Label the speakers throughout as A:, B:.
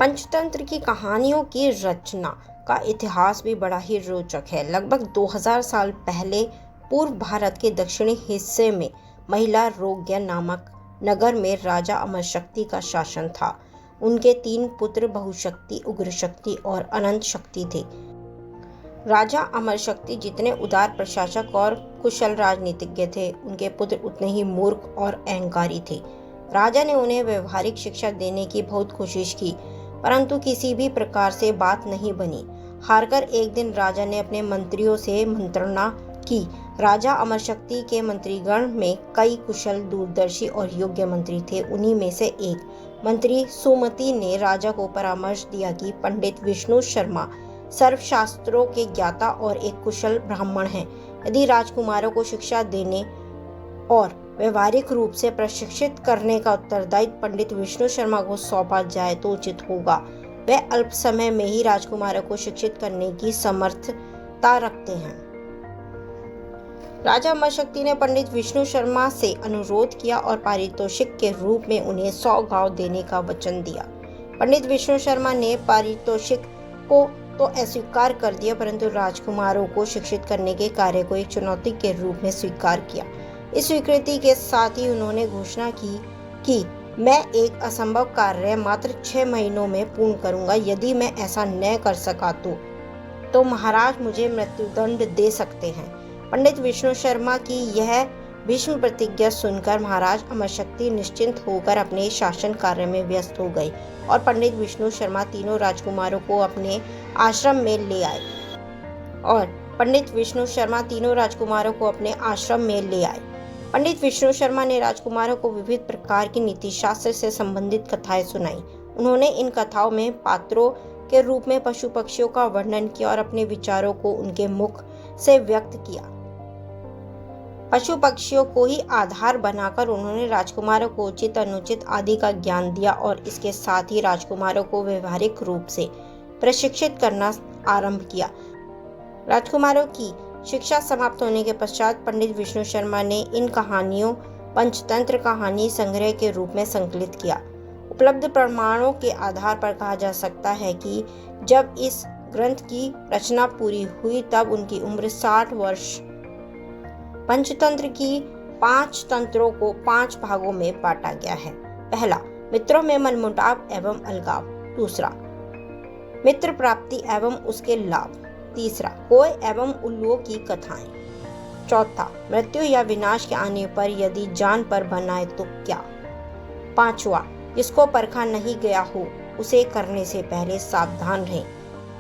A: पंचतंत्र की कहानियों की रचना का इतिहास भी बड़ा ही रोचक है। लगभग 2000 साल पहले पूर्व भारत के दक्षिणी हिस्से में महिला रोग्य नामक नगर में राजा अमरशक्ति का शासन था। उनके 3 पुत्र बहुशक्ति, उग्रशक्ति और अनंत शक्ति थे। राजा अमरशक्ति जितने उदार प्रशासक और कुशल राजनीतिज्ञ थे, उनके पुत्र उतने ही मूर्ख और अहंकारी थे। राजा ने उन्हें व्यवहारिक शिक्षा देने की बहुत कोशिश की, परंतु किसी भी प्रकार से बात नहीं बनी। हारकर एक दिन राजा ने अपने मंत्रियों से मंत्रणा की। राजा अमरशक्ति के मंत्रीगण में कई कुशल, दूरदर्शी और योग्य मंत्री थे। उन्हीं में से एक मंत्री सुमति ने राजा को परामर्श दिया कि पंडित विष्णु शर्मा सर्वशास्त्रों के ज्ञाता और एक कुशल ब्राह्मण हैं। यदि राजकुमारों को शिक्षा देने और व्यवहारिक रूप से प्रशिक्षित करने का उत्तरदायित्व पंडित विष्णु शर्मा को सौंपा जाए तो उचित होगा। वे अल्प समय में ही राजकुमारों को शिक्षित करने की समर्थता रखते हैं। राजा अमरशक्ति ने पंडित विष्णु शर्मा से अनुरोध किया और पारितोषिक के रूप में उन्हें 100 गांव देने का वचन दिया। पंडित विष्णु शर्मा ने पारितोषिक को तो अस्वीकार कर दिया, परंतु राजकुमारों को शिक्षित करने के कार्य को एक चुनौती के रूप में स्वीकार किया। इस स्वीकृति के साथ ही उन्होंने घोषणा की कि मैं एक असंभव कार्य मात्र 6 महीनों में पूर्ण करूंगा। यदि मैं ऐसा न कर सका तो महाराज मुझे मृत्युदंड दे सकते हैं। पंडित विष्णु शर्मा की यह भीष्म प्रतिज्ञा सुनकर महाराज अमरशक्ति निश्चिंत होकर अपने शासन कार्य में व्यस्त हो गए और पंडित विष्णु शर्मा तीनों राजकुमारों को अपने आश्रम में ले आए। पंडित विष्णु शर्मा ने राजकुमारों को विविध प्रकार की नीति शास्त्र से संबंधित कथाएं सुनाई। उन्होंने इन कथाओं में पात्रों के रूप में पशु पक्षियों का वर्णन किया और अपने विचारों को उनके मुख से व्यक्त किया। पशु पक्षियों को ही आधार बनाकर उन्होंने राजकुमारों को उचित अनुचित आदि का ज्ञान दिया और इसके साथ ही राजकुमारों को व्यवहारिक रूप से प्रशिक्षित करना आरंभ किया। राजकुमारों की शिक्षा समाप्त होने के पश्चात पंडित विष्णु शर्मा ने इन कहानियों पंचतंत्र कहानी संग्रह के रूप में संकलित किया। उपलब्ध प्रमाणों के आधार पर कहा जा सकता है कि जब इस ग्रंथ की रचना पूरी हुई तब उनकी उम्र 60 वर्ष। पंचतंत्र की 5 तंत्रों को 5 भागों में बांटा गया है। पहला, मित्रों में मनमुटाव एवं अलगाव। दूसरा, मित्र प्राप्ति एवं उसके लाभ। तीसरा, कोय एवं उल्लुओं की कथाएं। चौथा, मृत्यु या विनाश के आने पर यदि जान पर बनाए तो क्या। पांचवा, जिसको परखा नहीं गया हो उसे करने से पहले सावधान रहें,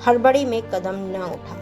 A: हड़बड़ी में कदम न उठाएं।